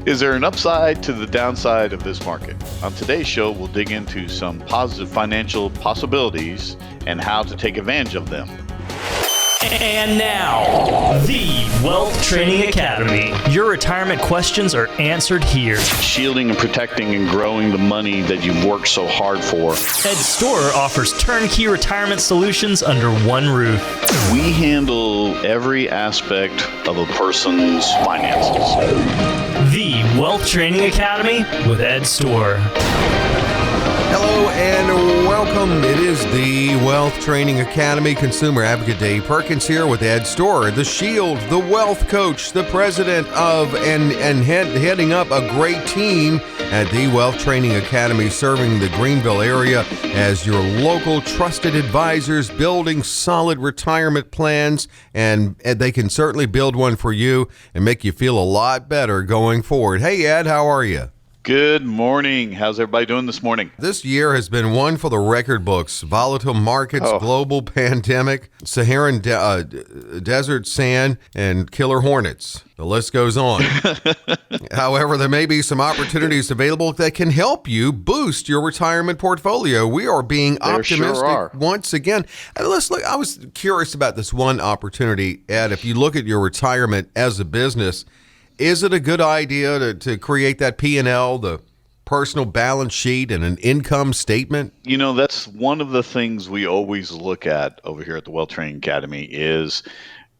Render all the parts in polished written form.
Is there an upside to the downside of this market? On today's show, we'll dig into some positive financial possibilities and how to take advantage of them. And now, the Wealth Training Academy. Your retirement questions are answered here. Shielding and protecting and growing the money that you've worked so hard for. Ed Storer offers turnkey retirement solutions under one roof. We handle every aspect of a person's finances. The Wealth Training Academy with Ed Storer. Hello and welcome. It is the Wealth Training Academy. Consumer Advocate Dave Perkins here with Ed Storer, the Shield, the Wealth Coach, the president of and heading up a great team at the Wealth Training Academy, serving the Greenville area as your local trusted advisors, building solid retirement plans, and they can certainly build one for you and make you feel a lot better going forward. Hey, Ed, how are you? Good morning. How's everybody doing this morning? This year has been one for the record books. Volatile markets, global pandemic, Saharan desert sand, and killer hornets. The list goes on. However, there may be some opportunities available that can help you boost your retirement portfolio. We are being optimistic once again. And let's look. I was curious about this one opportunity, Ed. If you look at your retirement as a business, is it a good idea to create that P&L, the personal balance sheet, and an income statement? You know, that's one of the things we always look at over here at the Wealth Training Academy is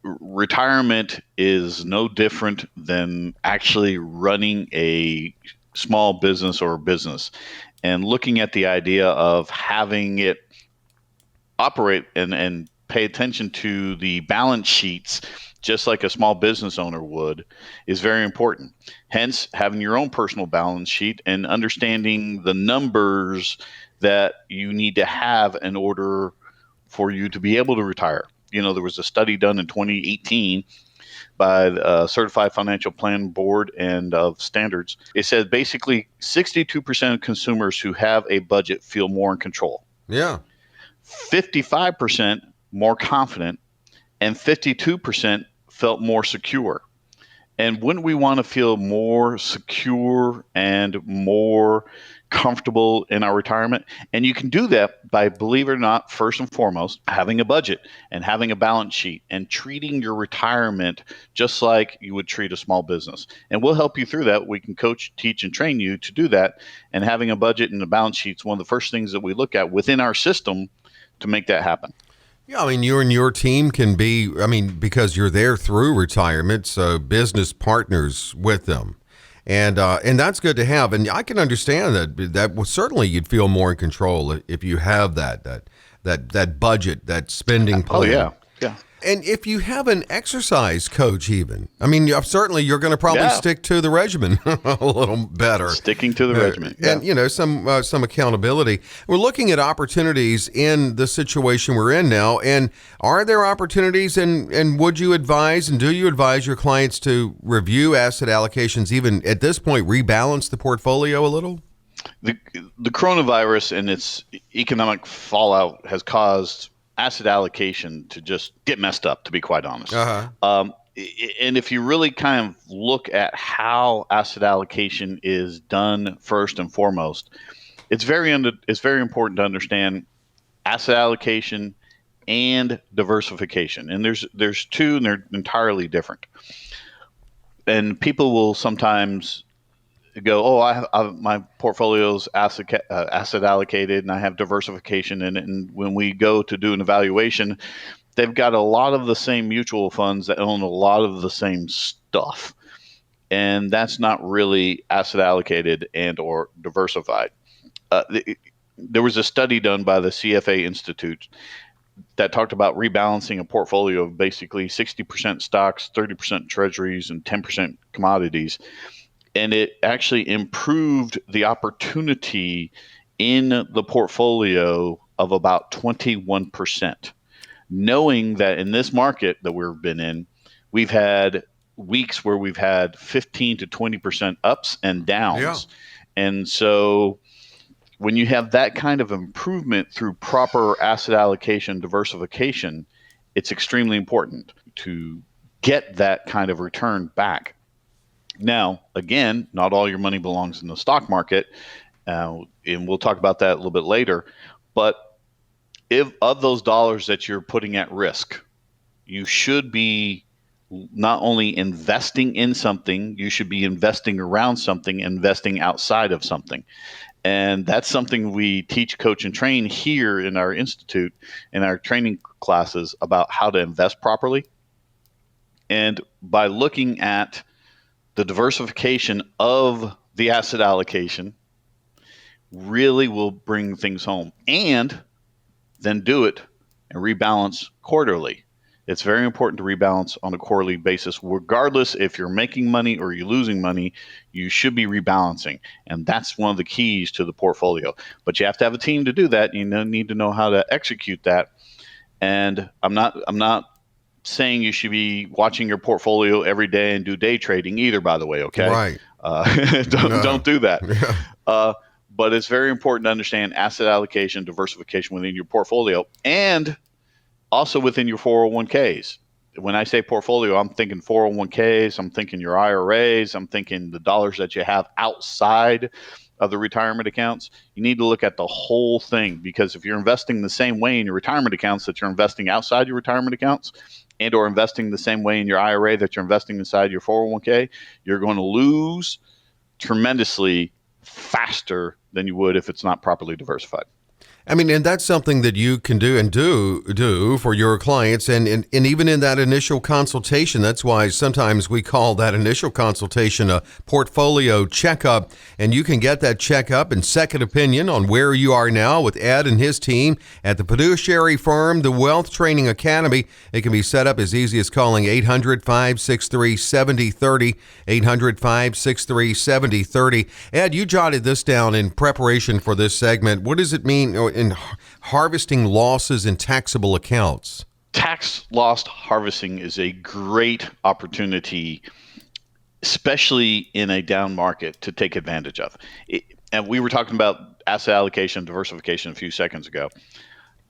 retirement is no different than actually running a small business or a business, and looking at the idea of having it operate and pay attention to the balance sheets just like a small business owner would, is very important. Hence, having your own personal balance sheet and understanding the numbers that you need to have in order for you to be able to retire. You know, there was a study done in 2018 by the Certified Financial Plan Board and of Standards. It said basically 62% of consumers who have a budget feel more in control. Yeah. 55% more confident, and 52% felt more secure. And wouldn't we want to feel more secure and more comfortable in our retirement? And you can do that by, believe it or not, first and foremost, having a budget and having a balance sheet and treating your retirement just like you would treat a small business. And we'll help you through that. We can coach, teach, and train you to do that. And having a budget and a balance sheet is one of the first things that we look at within our system to make that happen. Yeah, I mean, you and your team can be, because you're there through retirement, so business partners with them. And that's good to have. And I can understand that certainly you'd feel more in control if you have that budget, that spending plan. Oh, yeah. Yeah. And if you have an exercise coach even, certainly you're going to probably stick to the regimen a little better. Sticking to the regimen. Yeah. And, some accountability. We're looking at opportunities in the situation we're in now. And are there opportunities and would you advise and do you advise your clients to review asset allocations, even at this point, rebalance the portfolio a little? The coronavirus and its economic fallout has caused asset allocation to just get messed up, to be quite honest. And if you really kind of look at how asset allocation is done first and foremost, it's very important to understand asset allocation and diversification. And there's two, and they're entirely different. And people will sometimes go, my portfolio's asset allocated and I have diversification in it. And when we go to do an evaluation, they've got a lot of the same mutual funds that own a lot of the same stuff. And that's not really asset allocated and or diversified. There was a study done by the CFA Institute that talked about rebalancing a portfolio of basically 60% stocks, 30% treasuries, and 10% commodities. And it actually improved the opportunity in the portfolio of about 21%. Knowing that in this market that we've been in, we've had weeks where we've had 15 to 20% ups and downs. Yeah. And so when you have that kind of improvement through proper asset allocation, diversification, it's extremely important to get that kind of return back. Now, again, not all your money belongs in the stock market, and we'll talk about that a little bit later. But if of those dollars that you're putting at risk, you should be not only investing in something, you should be investing around something, investing outside of something. And that's something we teach, coach, and train here in our institute, in our training classes about how to invest properly. And by looking at the diversification of the asset allocation, really will bring things home, and then do it and rebalance quarterly. It's very important to rebalance on a quarterly basis. Regardless if you're making money or you're losing money, you should be rebalancing. And that's one of the keys to the portfolio. But you have to have a team to do that. You need to know how to execute that. And I'm not saying you should be watching your portfolio every day and do day trading either, by the way, okay? Right. Don't do that. But it's very important to understand asset allocation, diversification within your portfolio, and also within your 401ks. When I say portfolio, I'm thinking 401ks, I'm thinking your IRAs, I'm thinking the dollars that you have outside of the retirement accounts. You need to look at the whole thing, because if you're investing the same way in your retirement accounts that you're investing outside your retirement accounts, and or investing the same way in your IRA that you're investing inside your 401k, you're going to lose tremendously faster than you would if it's not properly diversified. I mean, and that's something that you can do and do for your clients. And even in that initial consultation, that's why sometimes we call that initial consultation a portfolio checkup. And you can get that checkup and second opinion on where you are now with Ed and his team at the fiduciary firm, the Wealth Training Academy. It can be set up as easy as calling 800-563-7030, 800-563-7030. Ed, you jotted this down in preparation for this segment. What does it mean in harvesting losses in taxable accounts? Tax loss harvesting is a great opportunity, especially in a down market, to take advantage of. And we were talking about asset allocation, diversification a few seconds ago.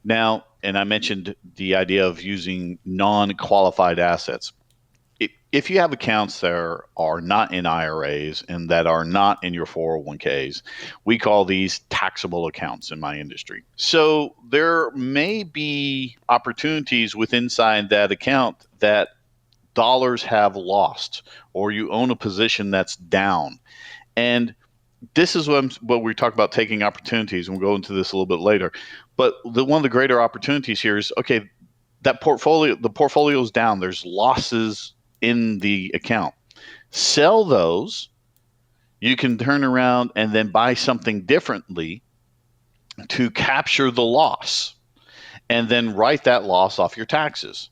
Now, and I mentioned the idea of using non-qualified assets. If you have accounts that are not in IRAs and that are not in your 401ks, we call these taxable accounts in my industry. So there may be opportunities inside that account that dollars have lost, or you own a position that's down. And this is what we talk about, taking opportunities, and we'll go into this a little bit later. But one of the greater opportunities here is, okay, the portfolio's down. There's losses in the account. Sell those. You can turn around and then buy something differently to capture the loss, and then write that loss off your taxes.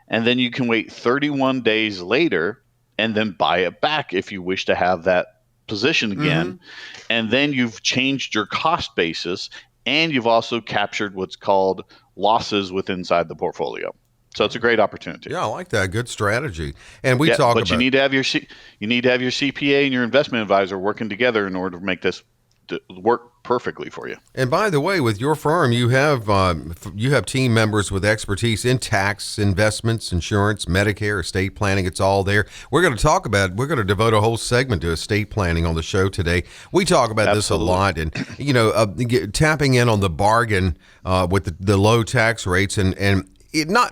And then you can wait 31 days later and then buy it back if you wish to have that position again. Mm-hmm. And then you've changed your cost basis, and you've also captured what's called losses inside the portfolio. So it's a great opportunity. Yeah, I like that. Good strategy. And we talk about. But you need to have your CPA and your investment advisor working together in order to make this work perfectly for you. And by the way, with your firm, you have team members with expertise in tax, investments, insurance, Medicare, estate planning. It's all there. We're going to devote a whole segment to estate planning on the show today. We talk about Absolutely. This a lot, and tapping in on the bargain with the low tax rates and.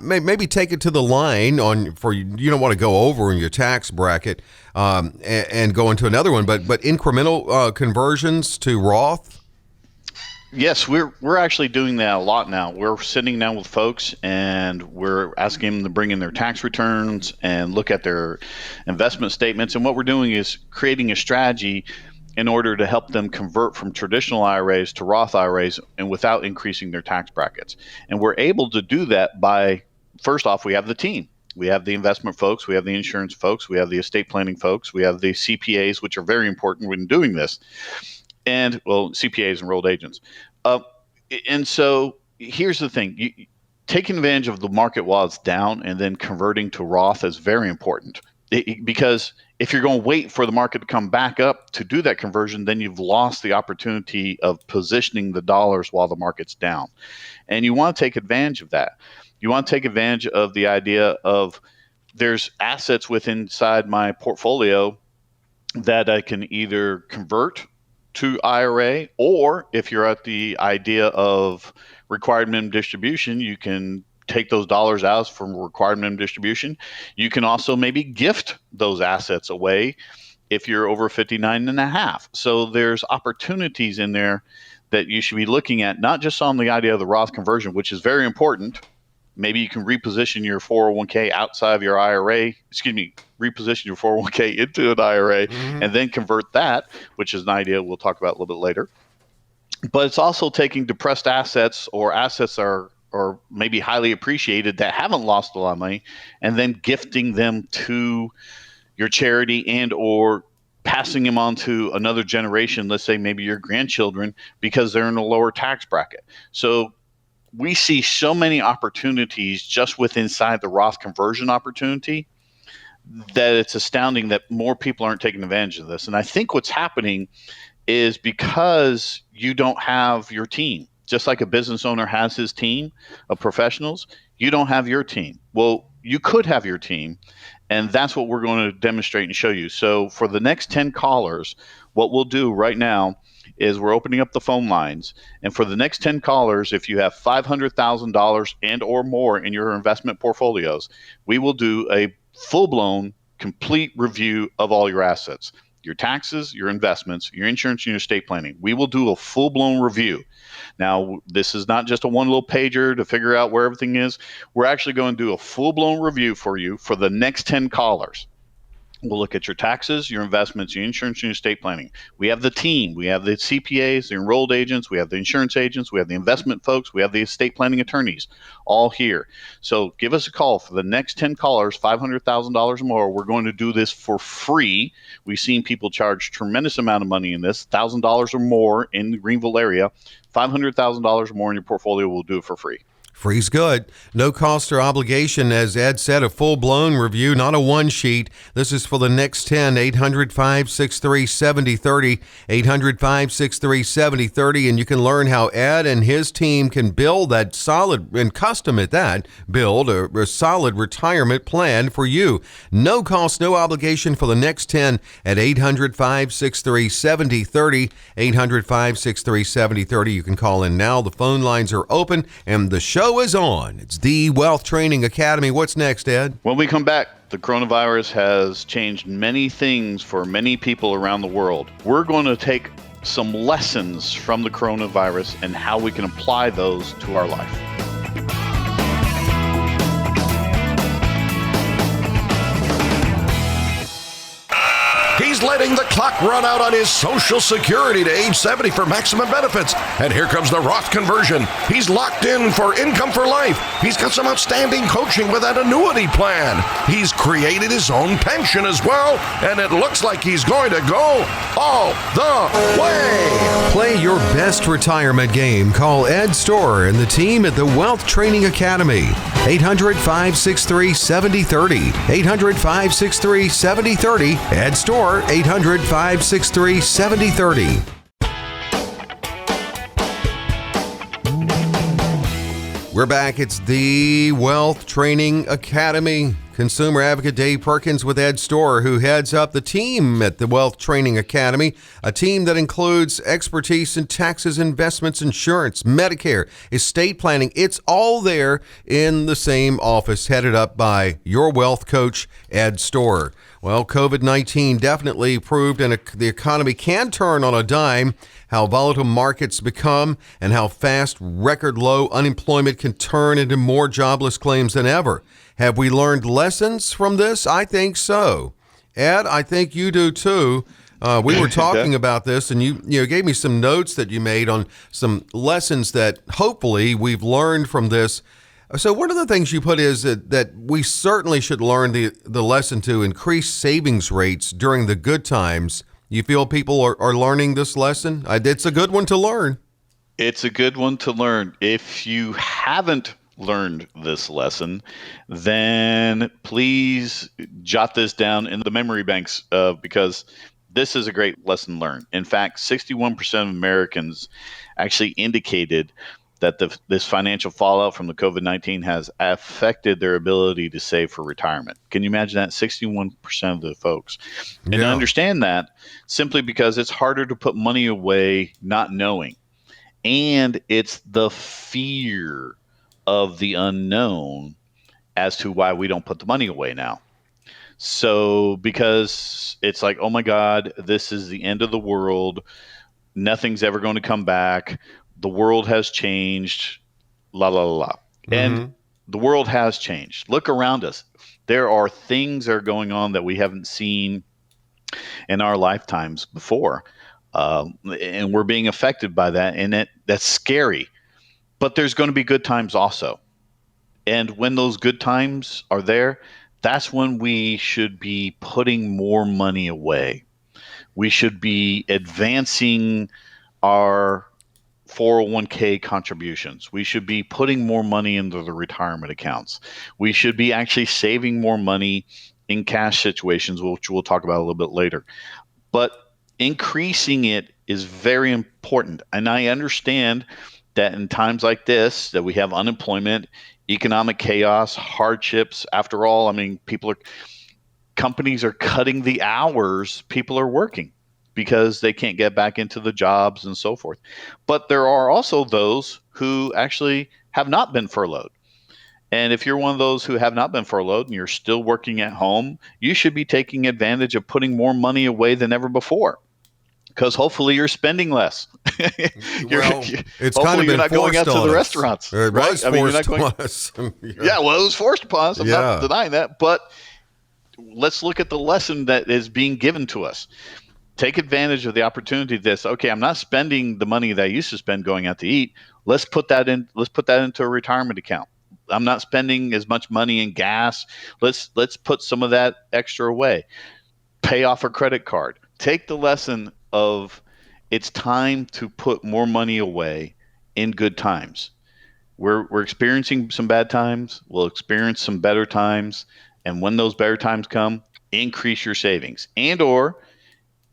Maybe take it to the line you don't want to go over in your tax bracket and go into another one, but incremental conversions to Roth. Yes, we're actually doing that a lot now. We're sitting down with folks and we're asking them to bring in their tax returns and look at their investment statements. And what we're doing is creating a strategy in order to help them convert from traditional IRAs to Roth IRAs, and without increasing their tax brackets. And we're able to do that by, first off, we have the team. We have the investment folks, we have the insurance folks, we have the estate planning folks, we have the CPAs, which are very important when doing this. And, well, CPAs, enrolled agents. And so here's the thing. Taking advantage of the market while it's down and then converting to Roth is very important. Because if you're going to wait for the market to come back up to do that conversion, then you've lost the opportunity of positioning the dollars while the market's down. And you want to take advantage of that. You want to take advantage of the idea of there's assets inside my portfolio that I can either convert to IRA, or if you're at the idea of required minimum distribution, you can take those dollars out from required minimum distribution. You can also maybe gift those assets away if you're over 59 and a half. So there's opportunities in there that you should be looking at, not just on the idea of the Roth conversion, which is very important. Maybe you can reposition your 401k outside of your IRA, reposition your 401k into an IRA and then convert that, which is an idea we'll talk about a little bit later. But it's also taking depressed assets or assets are or maybe highly appreciated that haven't lost a lot of money, and then gifting them to your charity and or passing them on to another generation, let's say maybe your grandchildren, because they're in a lower tax bracket. So we see so many opportunities just inside the Roth conversion opportunity that it's astounding that more people aren't taking advantage of this. And I think what's happening is because you don't have your team, just like a business owner has his team of professionals, you don't have your team. Well, you could have your team. And that's what we're going to demonstrate and show you. So for the next 10 callers, what we'll do right now is we're opening up the phone lines. And for the next 10 callers, if you have $500,000 and or more in your investment portfolios, we will do a full-blown, complete review of all your assets, your taxes, your investments, your insurance, and your estate planning. We will do a full-blown review. Now, this is not just a one little pager to figure out where everything is. We're actually going to do a full-blown review for you for the next 10 callers. We'll look at your taxes, your investments, your insurance, and your estate planning. We have the team. We have the CPAs, the enrolled agents. We have the insurance agents. We have the investment folks. We have the estate planning attorneys all here. So give us a call for the next 10 callers, $500,000 or more. We're going to do this for free. We've seen people charge tremendous amount of money in this, $1,000 or more in the Greenville area. $500,000 or more in your portfolio, we'll do it for free. Free's good. No cost or obligation. As Ed said, a full-blown review, not a one-sheet. This is for the next 10, 800-563-7030, 800-563-7030, and you can learn how Ed and his team can build that solid, and custom at that, build a solid retirement plan for you. No cost, no obligation for the next 10 at 800-563-7030, 800-563-7030. You can call in now. The phone lines are open, and the show is on. It's the Wealth Training Academy. What's next, Ed? When we come back, the coronavirus has changed many things for many people around the world. We're going to take some lessons from the coronavirus and how we can apply those to our life. He's letting the clock run out on his Social Security to age 70 for maximum benefits. And here comes the Roth conversion. He's locked in for income for life. He's got some outstanding coaching with that annuity plan. He's created his own pension as well, and it looks like he's going to go all the way. Play your best retirement game. Call Ed Storer and the team at the Wealth Training Academy. 800-563-7030. 800-563-7030. Ed Storer. 800-563-7030. We're back. It's the Wealth Training Academy. Consumer advocate Dave Perkins with Ed Storer, who heads up the team at the Wealth Training Academy, a team that includes expertise in taxes, investments, insurance, Medicare, estate planning. It's all there in the same office, headed up by your wealth coach, Ed Storer. Well, COVID-19 definitely proved the economy can turn on a dime, how volatile markets become, and how fast record low unemployment can turn into more jobless claims than ever. Have we learned lessons from this? I think so. Ed, I think you do too. We were talking about this, and you gave me some notes that you made on some lessons that hopefully we've learned from this. So one of the things you put is that we certainly should learn the lesson to increase savings rates during the good times. You feel people are learning this lesson? It's a good one to learn. It's a good one to learn. If you haven't learned this lesson, then please jot this down in the memory banks because this is a great lesson learned. In fact, 61% of Americans actually indicated that this financial fallout from the COVID-19 has affected their ability to save for retirement. Can you imagine that? 61% of the folks. And I understand that simply because it's harder to put money away not knowing. And it's the fear of the unknown as to why we don't put the money away now. So because it's like, oh my God, this is the end of the world. Nothing's ever going to come back. The world has changed, la, la, la, la. And the world has changed. Look around us. There are things that are going on that we haven't seen in our lifetimes before. And we're being affected by that. And that's scary. But there's going to be good times also. And when those good times are there, that's when we should be putting more money away. We should be advancing our 401k contributions. We should be putting more money into the retirement accounts. We should be actually saving more money in cash situations, which we'll talk about a little bit later. But increasing it is very important. And I understand that in times like this, that we have unemployment, economic chaos, hardships. After all, I mean, companies are cutting the hours people are working because they can't get back into the jobs and so forth. But there are also those who actually have not been furloughed. And if you're one of those who have not been furloughed and you're still working at home, you should be taking advantage of putting more money away than ever before. Because hopefully you're spending less. It's kind of you're not going out to the restaurants. It right? was forced on us. Yeah, well, it was forced upon us. I'm not denying that. But let's look at the lesson that is being given to us. Take advantage of the opportunity. I'm not spending the money that I used to spend going out to eat. Let's put that into a retirement account. I'm not spending as much money in gas. Let's put some of that extra away. Pay off a credit card. Take the lesson of it's time to put more money away in good times. We're experiencing some bad times. We'll experience some better times. And when those better times come, increase your savings. And or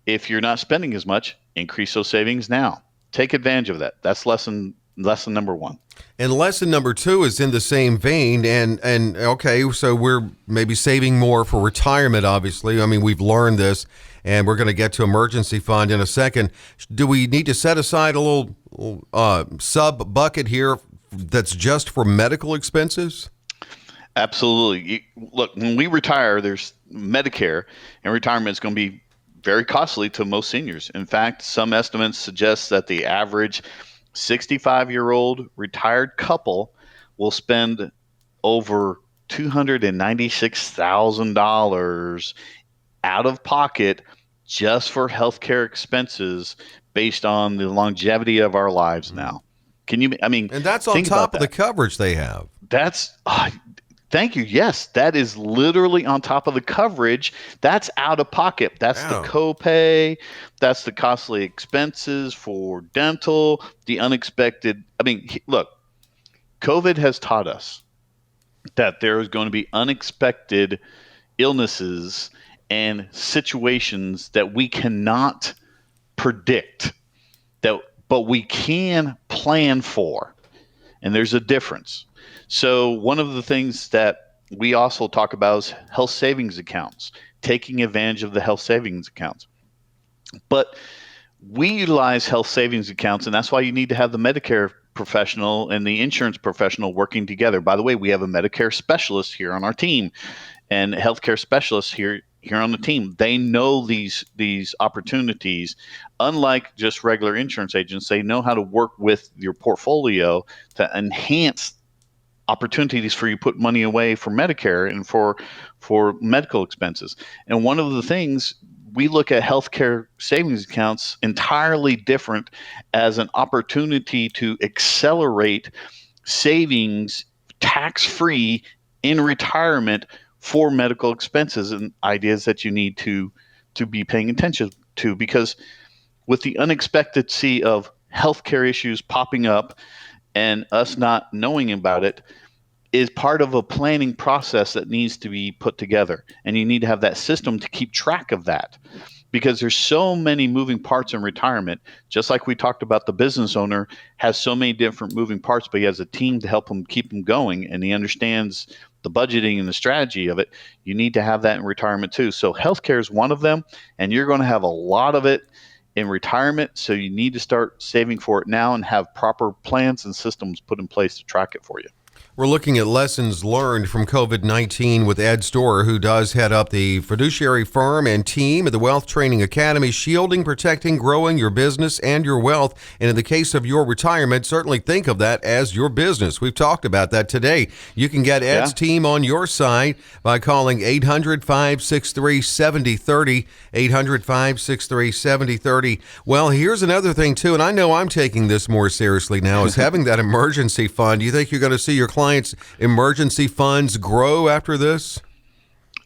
if you're not spending as much, increase those savings now. Take advantage of that. That's lesson number one. And lesson number two is in the same vein. And okay, so we're maybe saving more for retirement, obviously. I mean, we've learned this, and we're going to get to emergency fund in a second. Do we need to set aside a little sub bucket here that's just for medical expenses? Absolutely. Look, when we retire, there's Medicare, and retirement is going to be very costly to most seniors. In fact, some estimates suggest that the average 65-year-old retired couple will spend over $296,000 out of pocket just for healthcare expenses based on the longevity of our lives now. And that's on top of the coverage they have. Thank you. Yes, that is literally on top of the coverage. That's out of pocket. That's the copay. That's the costly expenses for dental, the unexpected. Look, COVID has taught us that there is going to be unexpected illnesses and situations that we cannot predict, but we can plan for. And there's a difference. So one of the things that we also talk about is health savings accounts, taking advantage of the health savings accounts. But we utilize health savings accounts, and that's why you need to have the Medicare professional and the insurance professional working together. By the way, we have a Medicare specialist here on our team and healthcare specialists here on the team. They know these opportunities. Unlike just regular insurance agents, they know how to work with your portfolio to enhance opportunities for you to put money away for Medicare and for medical expenses. And one of the things, we look at healthcare savings accounts entirely different as an opportunity to accelerate savings tax-free in retirement for medical expenses, and ideas that you need to be paying attention to, because with the unexpectancy of healthcare issues popping up and us not knowing about it is part of a planning process that needs to be put together. And you need to have that system to keep track of that. because there's so many moving parts in retirement. Just like we talked about, the business owner has so many different moving parts, but he has a team to help him keep him going, and he understands the budgeting and the strategy of it. You need to have that in retirement too. So healthcare is one of them, and you're going to have a lot of it in retirement. So you need to start saving for it now and have proper plans and systems put in place to track it for you. We're looking at lessons learned from COVID-19 with Ed Storer, who does head up the fiduciary firm and team at the Wealth Training Academy, shielding, protecting, growing your business and your wealth. And in the case of your retirement, certainly think of that as your business. We've talked about that today. You can get Ed's team on your side by calling 800-563-7030, 800-563-7030. Well, here's another thing, too, and I know I'm taking this more seriously now, is having that emergency fund. Do you think you're going to see your clients' emergency funds grow after this?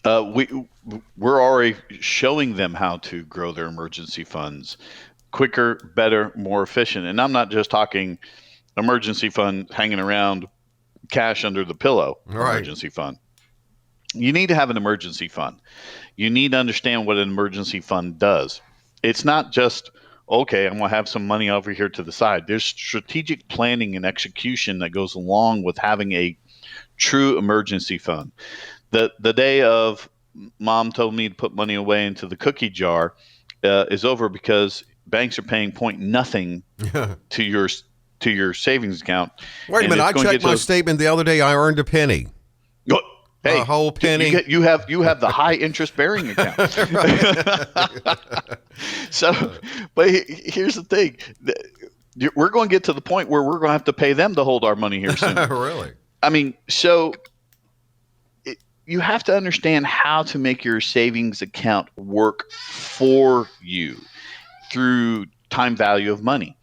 We're already showing them how to grow their emergency funds quicker, better, more efficient. And I'm not just talking emergency fund hanging around, cash under the pillow, emergency fund. You need to have an emergency fund. You need to understand what an emergency fund does. It's not just, okay, I'm going to have some money over here to the side. There's strategic planning and execution that goes along with having a true emergency fund. The day of mom told me to put money away into the cookie jar is over, because banks are paying nothing to your savings account. Wait a minute, I checked my statement the other day. I earned a penny. Hey, a whole penny. You have the high interest bearing account. So, but here's the thing: we're going to get to the point where we're going to have to pay them to hold our money here soon. Really? I mean, so you have to understand how to make your savings account work for you through time value of money.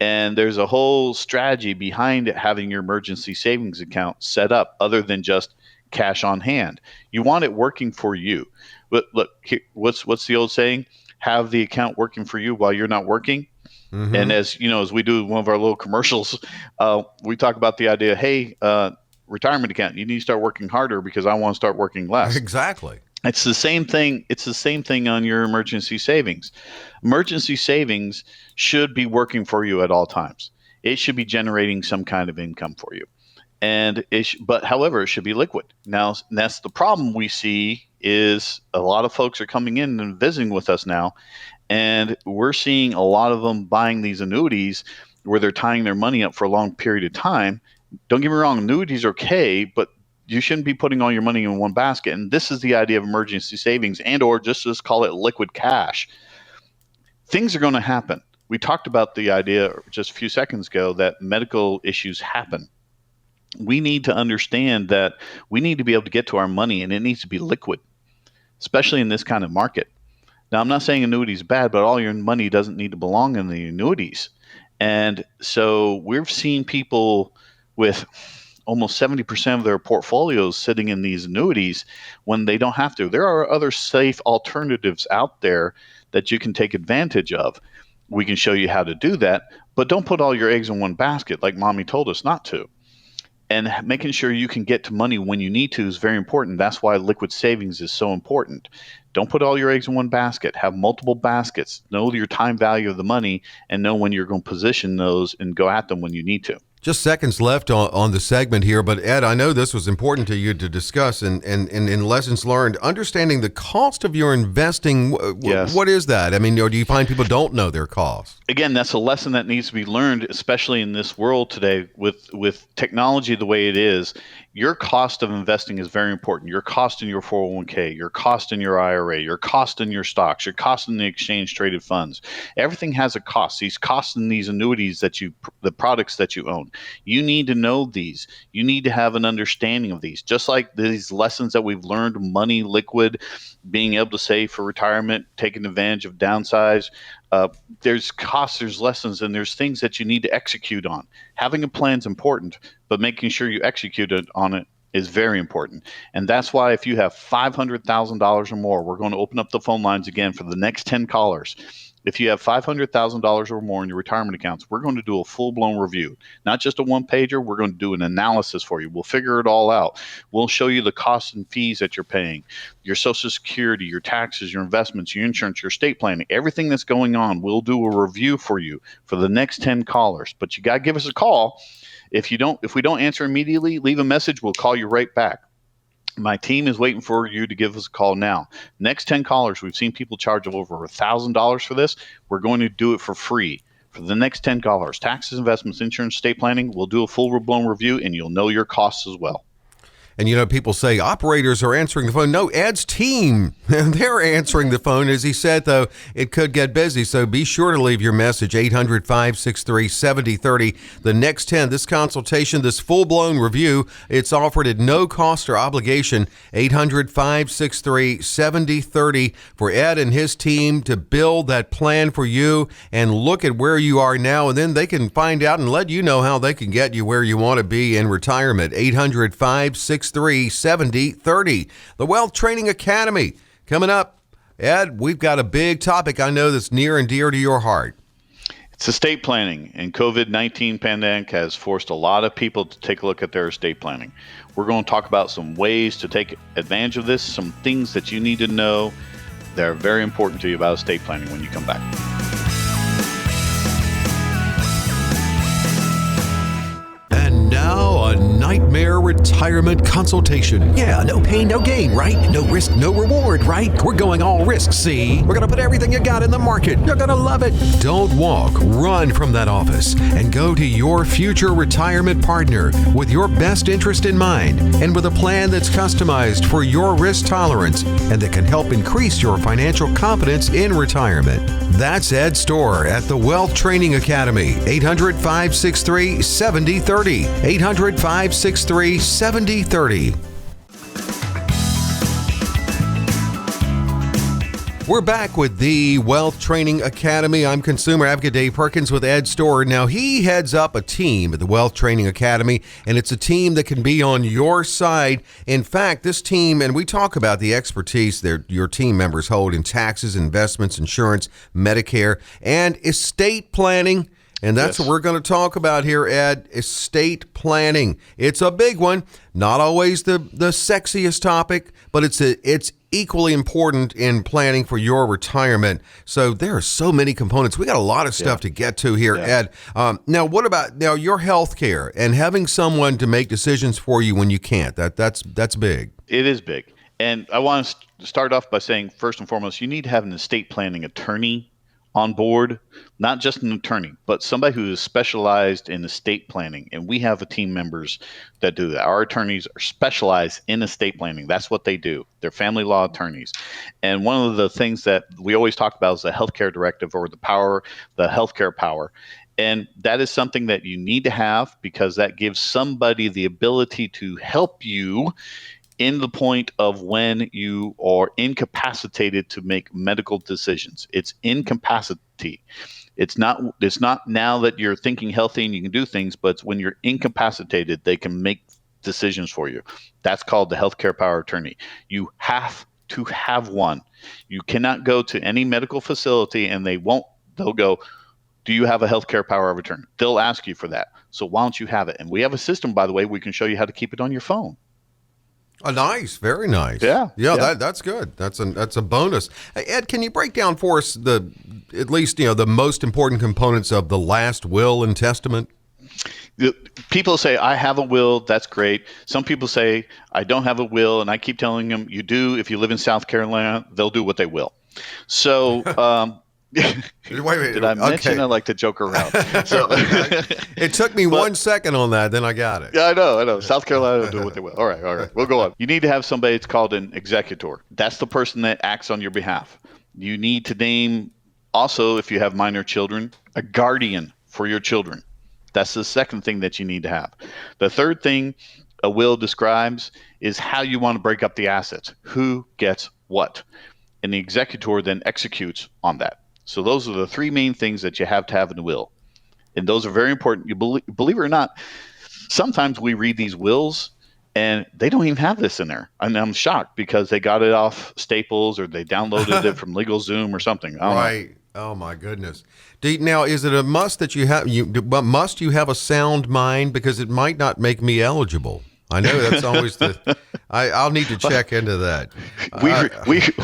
And there's a whole strategy behind it, having your emergency savings account set up other than just cash on hand. You want it working for you. But look, what's the old saying? Have the account working for you while you're not working. Mm-hmm. And as you know, as we do one of our little commercials, we talk about the idea, hey, retirement account, you need to start working harder because I want to start working less. Exactly. It's the same thing. It's the same thing on your emergency savings. Emergency savings should be working for you at all times. It should be generating some kind of income for you. And however, it should be liquid. Now, that's the problem we see is a lot of folks are coming in and visiting with us now, and we're seeing a lot of them buying these annuities where they're tying their money up for a long period of time. Don't get me wrong, annuities are okay, but you shouldn't be putting all your money in one basket. And this is the idea of emergency savings, and or just call it liquid cash. Things are going to happen. We talked about the idea just a few seconds ago that medical issues happen. We need to understand that we need to be able to get to our money, and it needs to be liquid, especially in this kind of market. Now, I'm not saying annuities are bad, but all your money doesn't need to belong in the annuities. And so we've seen people with almost 70% of their portfolios sitting in these annuities when they don't have to. There are other safe alternatives out there that you can take advantage of. We can show you how to do that, but don't put all your eggs in one basket like mommy told us not to. And making sure you can get to money when you need to is very important. That's why liquid savings is so important. Don't put all your eggs in one basket. Have multiple baskets. Know your time value of the money and know when you're going to position those and go at them when you need to. Just seconds left on the segment here, but Ed, I know this was important to you to discuss and in lessons learned, understanding the cost of your investing. Yes. What is that? I mean, or do you find people don't know their cost? Again, that's a lesson that needs to be learned, especially in this world today with technology the way it is. Your cost of investing is very important. Your cost in your 401k, your cost in your IRA, your cost in your stocks, your cost in the exchange traded funds. Everything has a cost. These costs in these annuities the products that you own. You need to know these. You need to have an understanding of these. Just like these lessons that we've learned, money, liquid, being able to save for retirement, taking advantage of downsize. There's costs, there's lessons, and there's things that you need to execute on. Having a plan is important, but making sure you execute on it is very important. And that's why if you have $500,000 or more, we're going to open up the phone lines again for the next 10 callers. if you have $500,000 or more in your retirement accounts, we're going to do a full-blown review, not just a one-pager. We're going to do an analysis for you. We'll figure it all out. We'll show you the costs and fees that you're paying, your Social Security, your taxes, your investments, your insurance, your estate planning, everything that's going on. We'll do a review for you for the next 10 callers. But you got to give us a call. If we don't answer immediately, leave a message. We'll call you right back. My team is waiting for you to give us a call now. Next 10 callers, we've seen people charge over $1,000 for this. We're going to do it for free for the next 10 callers. Taxes, investments, insurance, estate planning. We'll do a full-blown review, and you'll know your costs as well. And, people say operators are answering the phone. No, Ed's team, they're answering the phone. As he said, though, it could get busy. So be sure to leave your message, 800-563-7030. The next 10, this consultation, this full-blown review, it's offered at no cost or obligation, 800-563-7030 for Ed and his team to build that plan for you and look at where you are now. And then they can find out and let you know how they can get you where you want to be in retirement. 800-563-7030. The Wealth Training Academy coming up. Ed, we've got a big topic I know that's near and dear to your heart. It's estate planning, and COVID-19 pandemic has forced a lot of people to take a look at their estate planning. We're going to talk about some ways to take advantage of this, some things that you need to know that are very important to you about estate planning when you come back. And now, a nightmare retirement consultation. Yeah, no pain, no gain, right? No risk, no reward, right? We're going all risk, see? We're going to put everything you got in the market. You're going to love it. Don't walk, run from that office and go to your future retirement partner with your best interest in mind and with a plan that's customized for your risk tolerance and that can help increase your financial confidence in retirement. That's Ed Storr at the Wealth Training Academy. 800-563-7030. 800-563-7030. We're back with the Wealth Training Academy. I'm Consumer Advocate Dave Perkins with Ed Storr. Now, he heads up a team at the Wealth Training Academy, and it's a team that can be on your side. In fact, this team, and we talk about the expertise that your team members hold in taxes, investments, insurance, Medicare, and estate planning. And that's what we're going to talk about here, Ed, estate planning. It's a big one, not always the sexiest topic, but it's equally important in planning for your retirement. So there are so many components. We got a lot of stuff to get to here, Ed. Now, what about your health care and having someone to make decisions for you when you can't? That's big. It is big. And I want to start off by saying, first and foremost, you need to have an estate planning attorney on board, not just an attorney, but somebody who is specialized in estate planning. And we have team members that do that. Our attorneys are specialized in estate planning. That's what they do. They're family law attorneys. And one of the things that we always talk about is the healthcare directive, or the healthcare power. And that is something that you need to have, because that gives somebody the ability to help you in the point of when you are incapacitated to make medical decisions. It's incapacity. It's not now that you're thinking healthy and you can do things, but it's when you're incapacitated, they can make decisions for you. That's called the healthcare power of attorney. You have to have one. You cannot go to any medical facility and they'll go, do you have a healthcare power of attorney? They'll ask you for that. So why don't you have it? And we have a system, by the way, we can show you how to keep it on your phone. Oh, nice. Very nice. Yeah. That's good. That's a bonus. Hey, Ed, can you break down for us the most important components of the last will and testament? People say, I have a will. That's great. Some people say, I don't have a will. And I keep telling them, you do. If you live in South Carolina, they'll do what they will. So, Wait a minute. Did I mention I like to joke around? So, it took me 1 second on that, then I got it. Yeah, I know. South Carolina will do what they will. All right. We'll go on. You need to have somebody that's called an executor. That's the person that acts on your behalf. You need to name, also, if you have minor children, a guardian for your children. That's the second thing that you need to have. The third thing a will describes is how you want to break up the assets. Who gets what? And the executor then executes on that. So those are the three main things that you have to have in a will. And those are very important. You believe it or not, sometimes we read these wills and they don't even have this in there. And I'm shocked because they got it off Staples or they downloaded it from LegalZoom or something. I don't know. Oh my goodness! Now, is it a must that you have? Must you have a sound mind, because it might not make me eligible? I know that's always I'll need to check into that.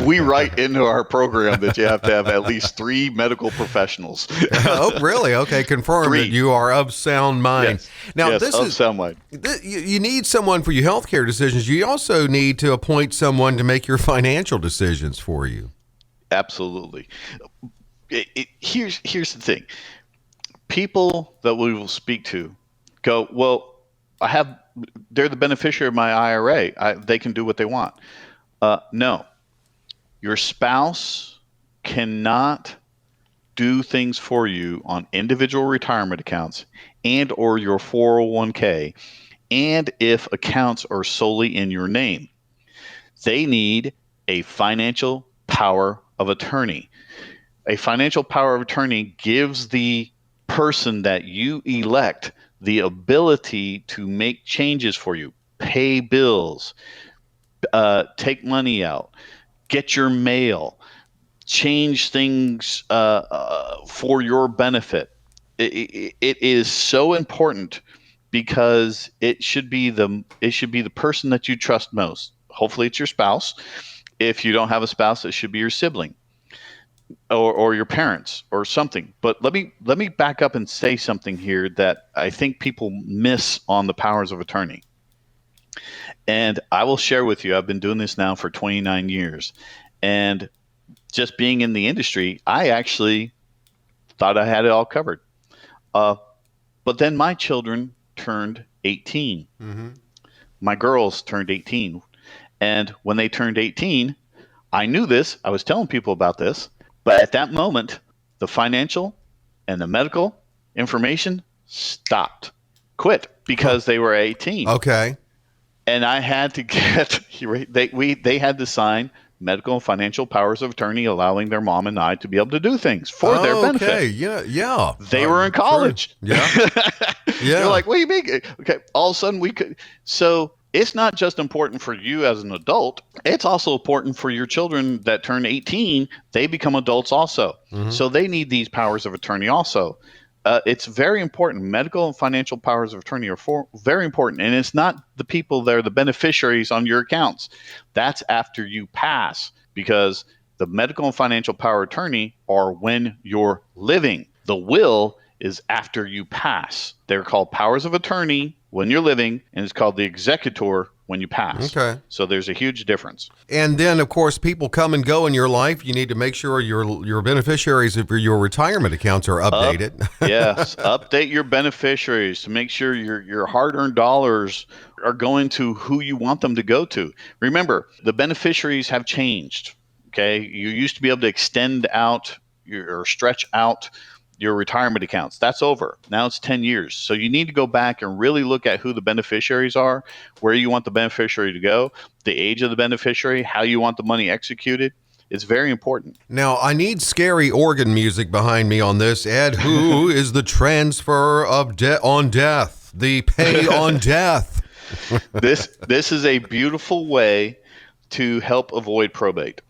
We write into our program that you have to have at least 3 medical professionals. Oh, really? Okay, confirm 3. that you are of sound mind. Yes. Now, yes, this of is sound mind. You need someone for your healthcare decisions. You also need to appoint someone to make your financial decisions for you. Absolutely. Here's the thing. People that we will speak to go, well, they're the beneficiary of my IRA. They can do what they want. No, your spouse cannot do things for you on individual retirement accounts and or your 401k, and if accounts are solely in your name. They need a financial power of attorney. A financial power of attorney gives the person that you elect the ability to make changes for you, pay bills, take money out, get your mail, change things for your benefit. It is so important because it should be the person that you trust most. Hopefully it's your spouse. If you don't have a spouse, it should be your sibling or your parents or something. But let me back up and say something here that I think people miss on the powers of attorney. And I will share with you, I've been doing this now for 29 years. And just being in the industry, I actually thought I had it all covered. But then my children turned 18. Mm-hmm. My girls turned 18. And when they turned 18, I knew this. I was telling people about this. But at that moment, the financial and the medical information stopped, quit, because they were 18. Okay. And I had to get they had to sign medical and financial powers of attorney, allowing their mom and I to be able to do things for their benefit. Okay, yeah. They were in college. Sure. Yeah. They're like, what do you mean? Okay, all of a sudden we could. So it's not just important for you as an adult. It's also important for your children that turn 18. They become adults also. Mm-hmm. So they need these powers of attorney also. It's very important. Medical and financial powers of attorney are very important. And it's not the people that are the beneficiaries on your accounts. That's after you pass, because the medical and financial power of attorney are when you're living. The will is after you pass. They're called powers of attorney when you're living, and it's called the executor when you pass. Okay. So there's a huge difference. And then, of course, people come and go in your life. You need to make sure your beneficiaries of your retirement accounts are updated. Yes, update your beneficiaries to make sure your hard-earned dollars are going to who you want them to go to. Remember, the beneficiaries have changed. Okay, you used to be able to extend out or stretch out your retirement accounts. That's over. Now it's 10 years. So you need to go back and really look at who the beneficiaries are, where you want the beneficiary to go, the age of the beneficiary, how you want the money executed. It's very important. Now, I need scary organ music behind me on this, Ed. Who is the transfer of on death, the pay on death? This is a beautiful way to help avoid probate.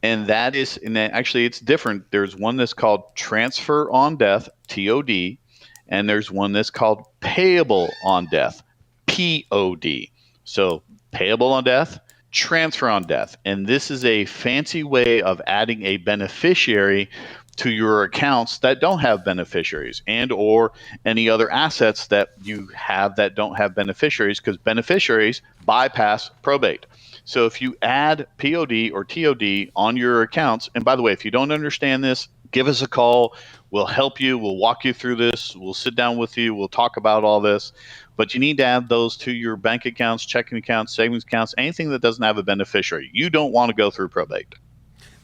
And actually it's different. There's one that's called transfer on death, TOD, and there's one that's called payable on death, POD. So payable on death, transfer on death. And this is a fancy way of adding a beneficiary to your accounts that don't have beneficiaries, and or any other assets that you have that don't have beneficiaries, because beneficiaries bypass probate. So if you add POD or TOD on your accounts, and by the way, if you don't understand this, give us a call. We'll help you. We'll walk you through this. We'll sit down with you. We'll talk about all this. But you need to add those to your bank accounts, checking accounts, savings accounts, anything that doesn't have a beneficiary. You don't want to go through probate.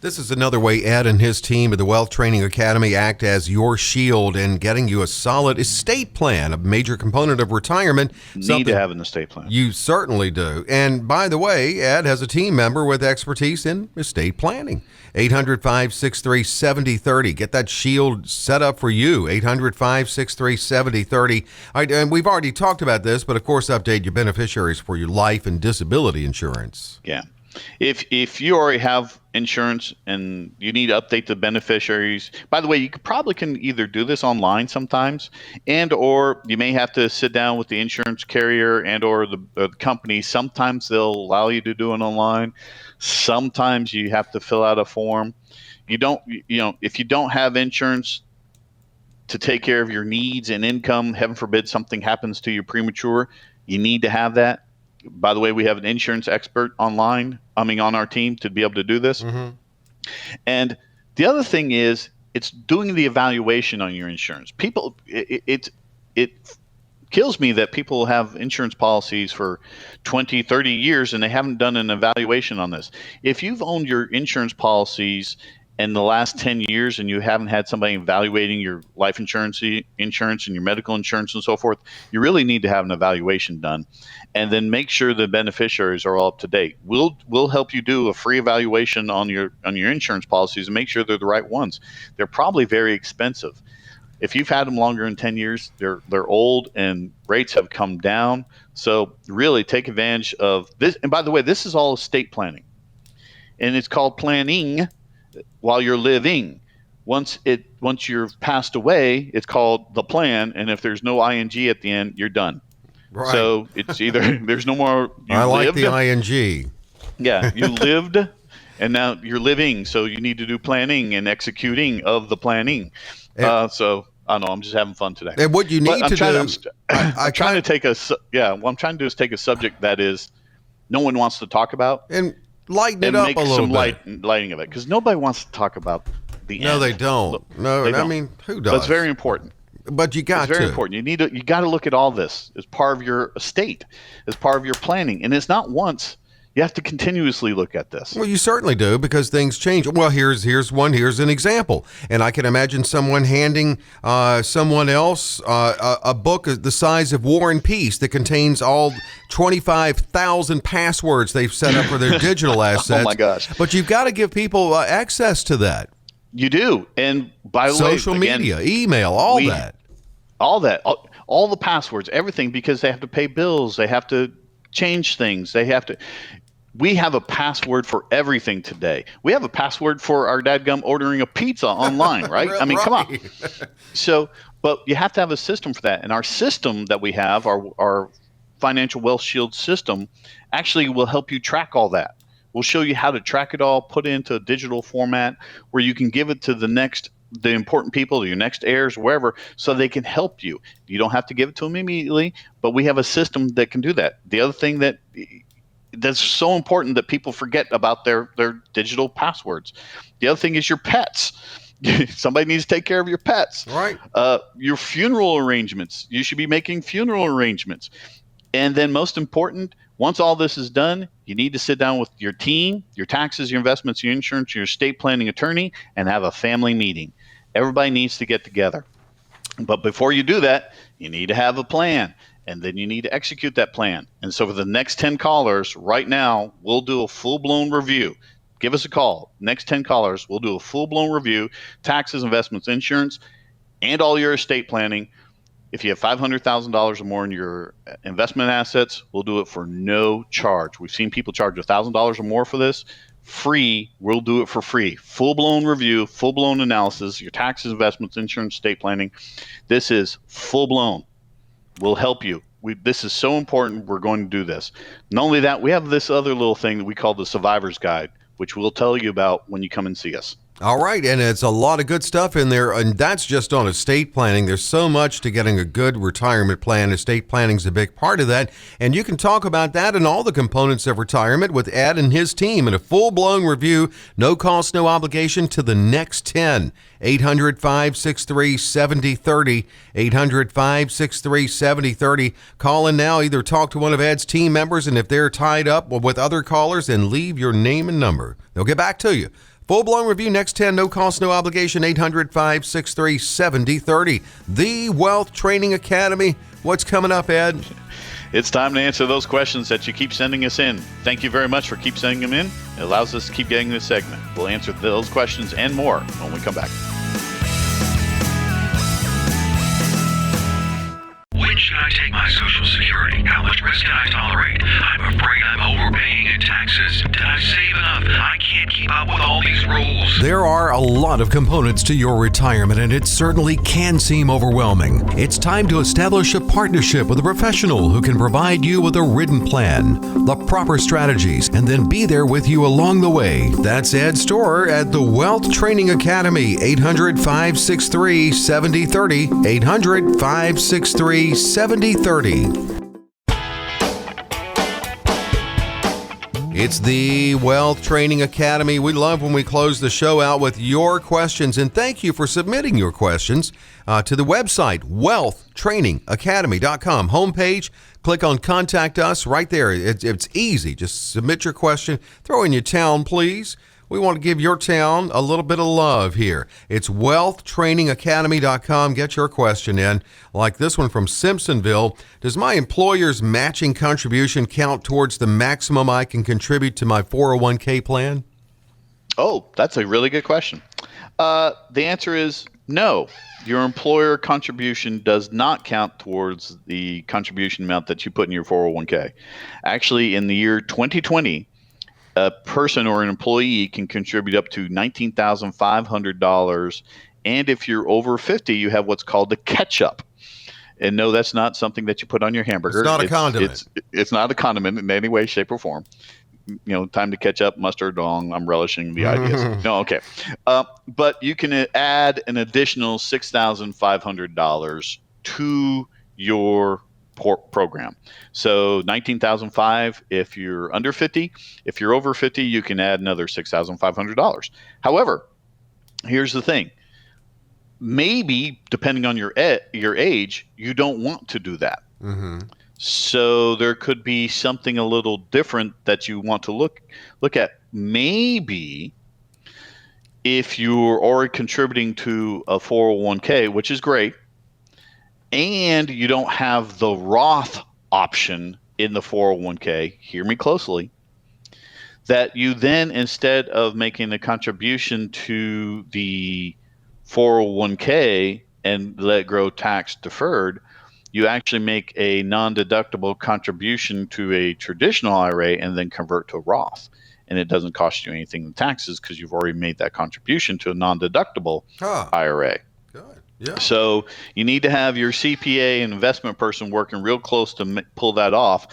This is another way Ed and his team at the Wealth Training Academy act as your shield in getting you a solid estate plan, a major component of retirement. Need to have an estate plan. You certainly do. And by the way, Ed has a team member with expertise in estate planning. 800-563-7030. Get that shield set up for you. 800-563-7030. And we've already talked about this, but of course, update your beneficiaries for your life and disability insurance. Yeah. If you already have insurance and you need to update the beneficiaries, by the way, you probably can either do this online sometimes, and or you may have to sit down with the insurance carrier and or the company. Sometimes they'll allow you to do it online. Sometimes you have to fill out a form. If you don't have insurance to take care of your needs and income, heaven forbid something happens to you premature, you need to have that. By the way, we have an insurance expert on our team to be able to do this. Mm-hmm. And the other thing is, it's doing the evaluation on your insurance. People, it kills me that people have insurance policies for 20, 30 years and they haven't done an evaluation on this. If you've owned your insurance policies in the last 10 years and you haven't had somebody evaluating your life insurance and your medical insurance and so forth, you really need to have an evaluation done. And then make sure the beneficiaries are all up to date. We'll help you do a free evaluation on your insurance policies and make sure they're the right ones. They're probably very expensive. If you've had them longer than 10 years, they're old and rates have come down. So really take advantage of this. And by the way, this is all estate planning. And it's called planning while you're living. Once you're passed away, it's called the plan. And if there's no ing at the end, you're done. Right. So it's either there's no more. I like the ing. Yeah, you lived, and now you're living. So you need to do planning and executing of the planning. So I don't know. I'm just having fun today. And what you need to do, I'm trying to take what I'm trying to do is take a subject that is no one wants to talk about and lighten it up a little bit. Lighting of it, because nobody wants to talk about the end. No, they don't. No, they don't. I mean, who does? But it's very important. But you got to. It's very important. You got to look at all this as part of your estate, as part of your planning, and it's not once. You have to continuously look at this. Well, you certainly do, because things change. Well, here's an example, and I can imagine someone handing someone else a book the size of War and Peace that contains all 25,000 passwords they've set up for their digital assets. Oh my gosh! But you've got to give people access to that. You do, and by the way, social media, email, all the passwords, everything, because they have to pay bills, they have to change things, we have a password for everything today. We have a password for our dadgum ordering a pizza online, right? I mean, come on. So, but you have to have a system for that. And our system that we have, our Financial Wealth Shield system, actually will help you track all that. We'll show you how to track it all, put it into a digital format where you can give it to the important people, your next heirs, wherever, so they can help you. You don't have to give it to them immediately, but we have a system that can do that. The other thing that's so important that people forget about their digital passwords. The other thing is your pets. Somebody needs to take care of your pets. Right. Your funeral arrangements. You should be making funeral arrangements. And then most important, once all this is done, you need to sit down with your team, your taxes, your investments, your insurance, your estate planning attorney, and have a family meeting. Everybody needs to get together. But before you do that, you need to have a plan, and then you need to execute that plan. And so for the next 10 callers right now, we'll do a full-blown review. Give us a call. Next 10 callers, we'll do a full-blown review, taxes, investments, insurance, and all your estate planning. If you have $500,000 or more in your investment assets, we'll do it for no charge. We've seen people charge $1,000 or more for this. Free, we'll do it for free. Full-blown review, full-blown analysis, your taxes, investments, insurance, estate planning. This is full-blown. We'll help you. This is so important. We're going to do this. Not only that, we have this other little thing that we call the Survivor's Guide, which we'll tell you about when you come and see us. All right, and it's a lot of good stuff in there, and that's just on estate planning. There's so much to getting a good retirement plan. Estate planning is a big part of that, and you can talk about that and all the components of retirement with Ed and his team in a full-blown review, no cost, no obligation, to the next 10. 800-563-7030, 800-563-7030. Call in now, either talk to one of Ed's team members, and if they're tied up with other callers, then leave your name and number. They'll get back to you. Full-blown review, next 10, no cost, no obligation, 800-563-7030. The Wealth Training Academy. What's coming up, Ed? It's time to answer those questions that you keep sending us in. Thank you very much for keep sending them in. It allows us to keep getting this segment. We'll answer those questions and more when we come back. When should I take my Social Security? How much risk can I tolerate? I'm afraid I'm overpaying in taxes. Did I There are a lot of components to your retirement, and it certainly can seem overwhelming. It's time to establish a partnership with a professional who can provide you with a written plan, the proper strategies, and then be there with you along the way. That's Ed Storer at the Wealth Training Academy, 800-563-7030, 800-563-7030. It's the Wealth Training Academy. We love when we close the show out with your questions, and thank you for submitting your questions to the website, wealthtrainingacademy.com. Homepage, click on Contact Us right there. It's easy. Just submit your question. Throw in your town, please. We want to give your town a little bit of love here. It's wealthtrainingacademy.com. Get your question in, like this one from Simpsonville. Does my employer's matching contribution count towards the maximum I can contribute to my 401k plan? Oh, that's a really good question. The answer is no. Your employer contribution does not count towards the contribution amount that you put in your 401k. Actually, in the year 2020, a person or an employee can contribute up to $19,500. And if you're over 50, you have what's called the catch-up. And no, that's not something that you put on your hamburger. It's not a condiment. It's not a condiment in any way, shape, or form. Time to catch up, mustard, dong. I'm relishing the ideas. No, okay. But you can add an additional $6,500 to your program. So $19,500 if you're under 50. If you're over 50, you can add another $6,500. However, here's the thing. Maybe, depending on your age, you don't want to do that. Mm-hmm. So there could be something a little different that you want to look at. Maybe if you're already contributing to a 401k, which is great, and you don't have the Roth option in the 401k, hear me closely, that you then, instead of making a contribution to the 401k and let it grow tax deferred, you actually make a non-deductible contribution to a traditional IRA and then convert to Roth. And it doesn't cost you anything in taxes because you've already made that contribution to a non-deductible IRA. Good. Yeah. So you need to have your CPA and investment person working real close to pull that off.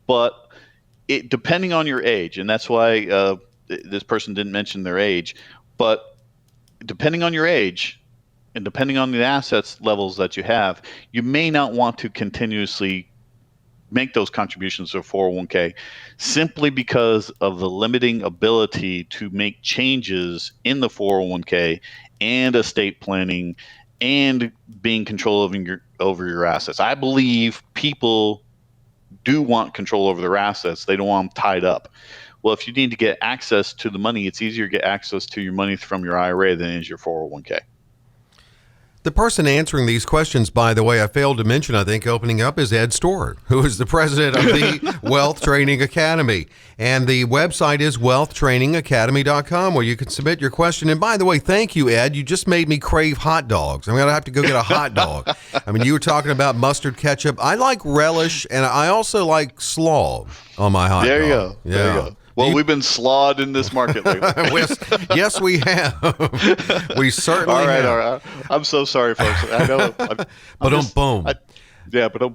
But depending on your age, and that's why this person didn't mention their age, but depending on your age and depending on the assets levels that you have, you may not want to continuously make those contributions to a 401k simply because of the limiting ability to make changes in the 401k and estate planning and being control over your assets. I believe people do want control over their assets. They don't want them tied up. Well, if you need to get access to the money, it's easier to get access to your money from your IRA than it is your 401k. The person answering these questions, by the way, I failed to mention, I think, opening up, is Ed Storer, who is the president of the Wealth Training Academy. And the website is wealthtrainingacademy.com, where you can submit your question. And by the way, thank you, Ed. You just made me crave hot dogs. I'm going to have to go get a hot dog. I mean, you were talking about mustard ketchup. I like relish, and I also like slaw on my hot dog. There you go. Yeah. There you go. Well, we've been slawed in this market lately. Yes, we have. We certainly have. All right. I'm so sorry, folks. I know. Boom.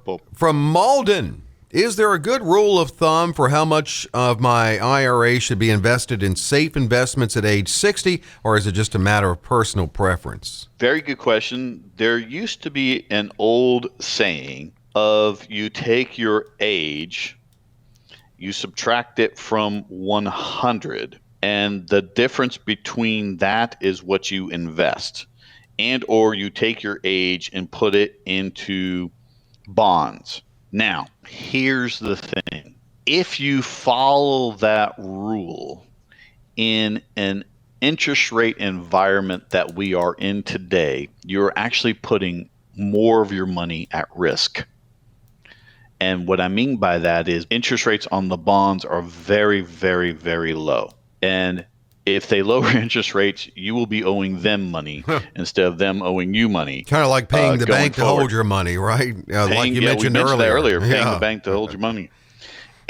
Boom. From Malden, is there a good rule of thumb for how much of my IRA should be invested in safe investments at age 60, or is it just a matter of personal preference? Very good question. There used to be an old saying of you take your age, you subtract it from 100, and the difference between that is what you invest, and or you take your age and put it into bonds. Now, here's the thing. If you follow that rule in an interest rate environment that we are in today, you're actually putting more of your money at risk. And what I mean by that is interest rates on the bonds are very, very, very low. And if they lower interest rates, you will be owing them money instead of them owing you money. Kind of like paying the bank to hold your money, right? Like you mentioned earlier. Paying the bank to hold your money.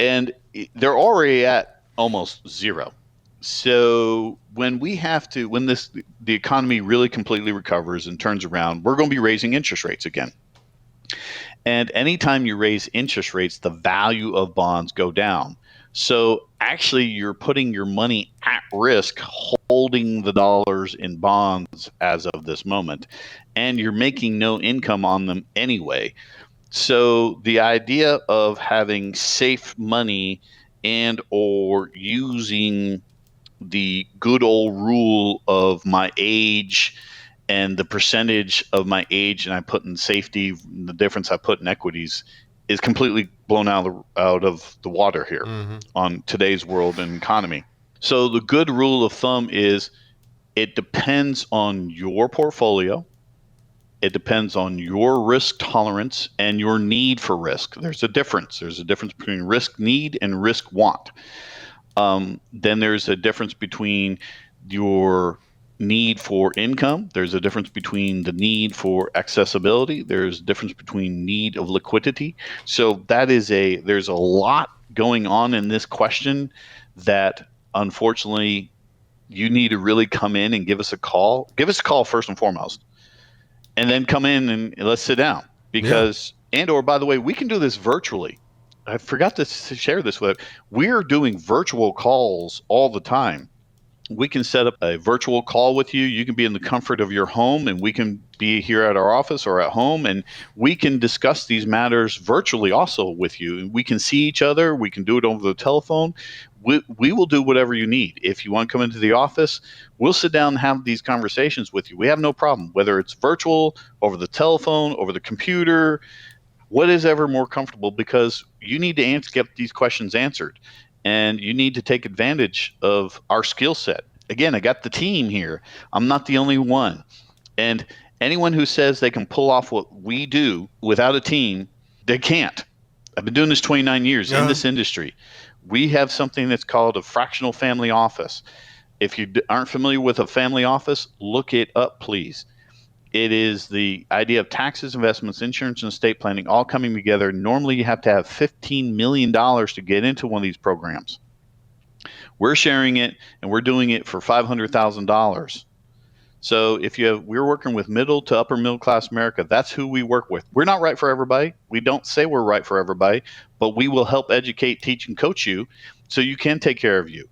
And they're already at almost zero. So when the economy really completely recovers and turns around, we're going to be raising interest rates again. And anytime you raise interest rates, the value of bonds go down. So actually, you're putting your money at risk holding the dollars in bonds as of this moment, and you're making no income on them anyway. So the idea of having safe money and or using the good old rule of my age and the percentage of my age and I put in safety, the difference I put in equities is completely blown out of the water here on today's world and economy. So the good rule of thumb is it depends on your portfolio. It depends on your risk tolerance and your need for risk. There's a difference. There's a difference between risk need and risk want. Then there's a difference between your need for income. There's a difference between the need for accessibility. There's a difference between need of liquidity. So there's a lot going on in this question that unfortunately you need to really come in and give us a call. Give us a call first and foremost, and then come in and let's sit down or by the way, we can do this virtually. I forgot to share this with you. We're doing virtual calls all the time. We can set up a virtual call with you. You can be in the comfort of your home, and we can be here at our office or at home, and we can discuss these matters virtually also with you. We can see each other. We can do it over the telephone. We will do whatever you need. If you want to come into the office, we'll sit down and have these conversations with you. We have no problem, whether it's virtual, over the telephone, over the computer, what is ever more comfortable, because you need to get these questions answered, and you need to take advantage of our skill set. Again, I got the team here. I'm not the only one. And anyone who says they can pull off what we do without a team, they can't. I've been doing this 29 years in this industry. We have something that's called a fractional family office. If you aren't familiar with a family office, look it up, please. It is the idea of taxes, investments, insurance, and estate planning all coming together. Normally, you have to have $15 million to get into one of these programs. We're sharing it, and we're doing it for $500,000. So we're working with middle to upper middle class America. That's who we work with. We're not right for everybody. We don't say we're right for everybody, but we will help educate, teach, and coach you so you can take care of you.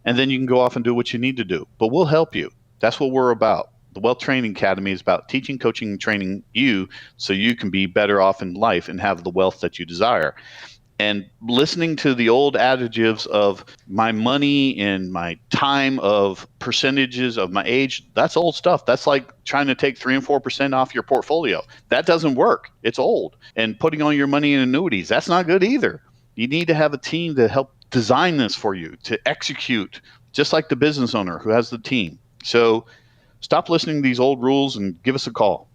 And then you can go off and do what you need to do. But we'll help you. That's what we're about. The Wealth Training Academy is about teaching, coaching, and training you so you can be better off in life and have the wealth that you desire. And listening to the old adages of my money and my time of percentages of my age, that's old stuff. That's like trying to take 3 and 4% off your portfolio. That doesn't work. It's old. And putting all your money in annuities, that's not good either. You need to have a team to help design this for you, to execute, just like the business owner who has the team. So stop listening to these old rules and give us a call.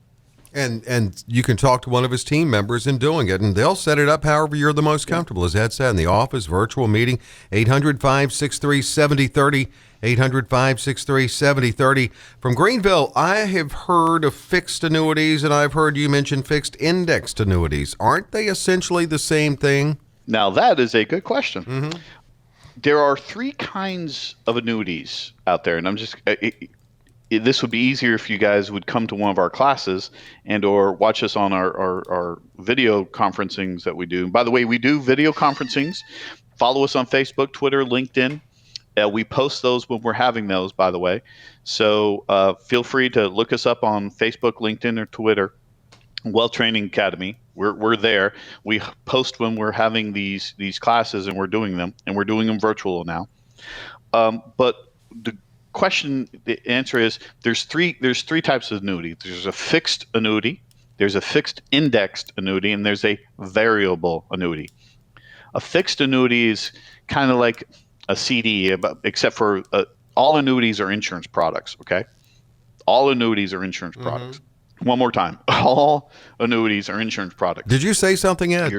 And you can talk to one of his team members in doing it, and they'll set it up however you're the most comfortable. As Ed said, in the office, virtual meeting, 800-563-7030, 800-563-7030. From Greenville, I have heard of fixed annuities, and I've heard you mention fixed indexed annuities. Aren't they essentially the same thing? Now, that is a good question. Mm-hmm. There are 3 kinds of annuities out there, and I'm just... this would be easier if you guys would come to one of our classes and or watch us on our video conferencings that we do. By the way, we do video conferencings. Follow us on Facebook, Twitter, LinkedIn. We post those when we're having those, by the way. So feel free to look us up on Facebook, LinkedIn, or Twitter. Wealth Training Academy. We're there. We post when we're having these classes, and we're doing them, and we're doing them virtual now. But the answer is there's three types of annuity. There's a fixed annuity, there's a fixed indexed annuity, and there's a variable annuity. A fixed annuity is kind of like a CD, except for all annuities are insurance products. Okay, all annuities are insurance products. One more time, all annuities are insurance products. Did you say something, Ed?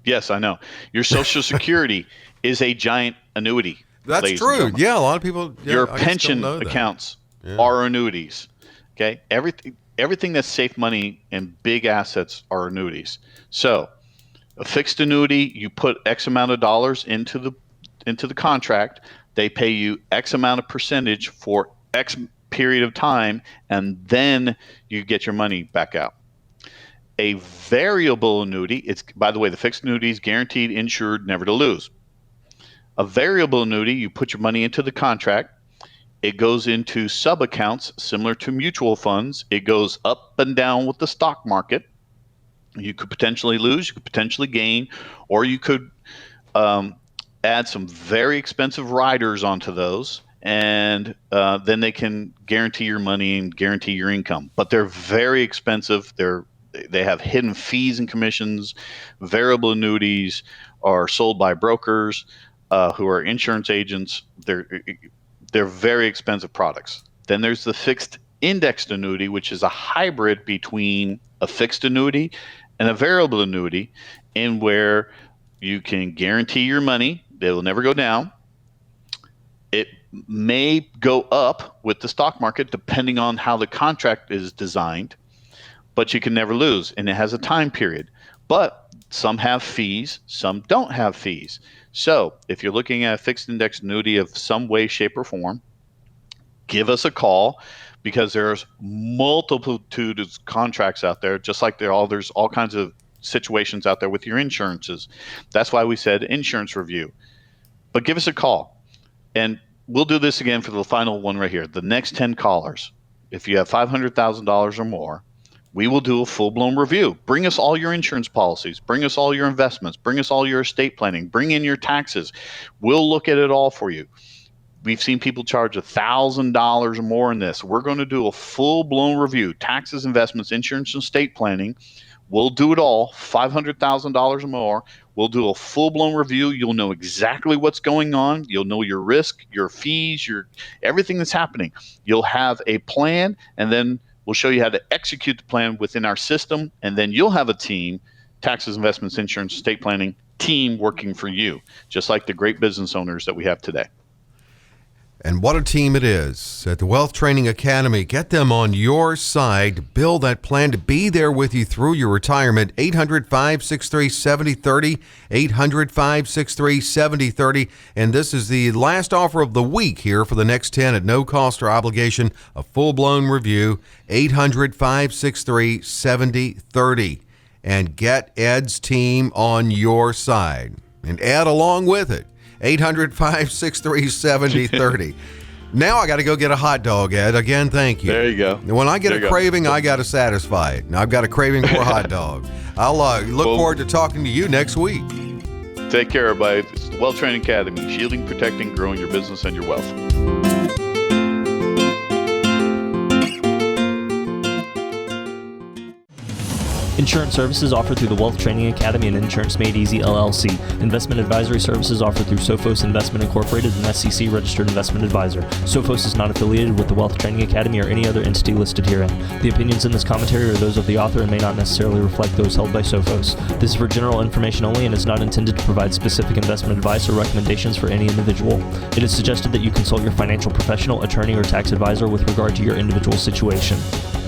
Yes, I know. Your Social Security is a giant annuity. That's true. Yeah, a lot of people. Yeah, your pension accounts are annuities. Okay, everything that's safe money and big assets are annuities. So, a fixed annuity, you put X amount of dollars into the contract. They pay you X amount of percentage for X period of time, and then you get your money back out. A variable annuity, it's, by the way, the fixed annuity is guaranteed, insured, never to lose. A variable annuity, you put your money into the contract. It goes into sub-accounts similar to mutual funds. It goes up and down with the stock market. You could potentially lose, you could potentially gain, or you could add some very expensive riders onto those, and then they can guarantee your money and guarantee your income. But they're very expensive. They have hidden fees and commissions. Variable annuities are sold by brokers who are insurance agents. They're very expensive products. Then there's the fixed indexed annuity, which is a hybrid between a fixed annuity and a variable annuity, in where you can guarantee your money. They will never go down. It may go up with the stock market depending on how the contract is designed, but you can never lose, and it has a time period. But some have fees, some don't have fees. So if you're looking at a fixed index annuity of some way, shape, or form, give us a call, because there's multitude of contracts out there, just like there's all kinds of situations out there with your insurances. That's why we said insurance review. But give us a call, and we'll do this again for the final one right here. The next 10 callers, if you have $500,000 or more, we will do a full-blown review. Bring us all your insurance policies. Bring us all your investments. Bring us all your estate planning. Bring in your taxes. We'll look at it all for you. We've seen people charge $1,000 or more in this. We're going to do a full-blown review. Taxes, investments, insurance, and estate planning. We'll do it all, $500,000 or more. We'll do a full-blown review. You'll know exactly what's going on. You'll know your risk, your fees, everything that's happening. You'll have a plan, and then we'll show you how to execute the plan within our system, and then you'll have a team, taxes, investments, insurance, estate planning team working for you, just like the great business owners that we have today. And what a team it is at the Wealth Training Academy. Get them on your side. Build that plan to be there with you through your retirement. 800-563-7030, 800-563-7030. And this is the last offer of the week here for the next 10 at no cost or obligation, a full-blown review, 800-563-7030. And get Ed's team on your side. And Ed along with it. 800-563-7030. Now I got to go get a hot dog, Ed. Again, thank you. There you go. When I get a craving, I got to satisfy it. Now I've got a craving for a hot dog. I'll look forward to talking to you next week. Take care, everybody. It's the Wealth Training Academy, shielding, protecting, growing your business and your wealth. Insurance services offered through the Wealth Training Academy and Insurance Made Easy, LLC. Investment advisory services offered through Sophos Investment Incorporated, an SEC registered investment advisor. Sophos is not affiliated with the Wealth Training Academy or any other entity listed herein. The opinions in this commentary are those of the author and may not necessarily reflect those held by Sophos. This is for general information only and is not intended to provide specific investment advice or recommendations for any individual. It is suggested that you consult your financial professional, attorney, or tax advisor with regard to your individual situation.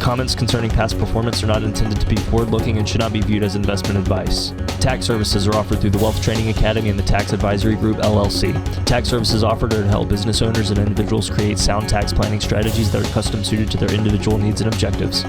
Comments concerning past performance are not intended to be forward-looking and should not be viewed as investment advice. Tax services are offered through the Wealth Training Academy and the Tax Advisory Group, LLC. Tax services offered are to help business owners and individuals create sound tax planning strategies that are custom suited to their individual needs and objectives.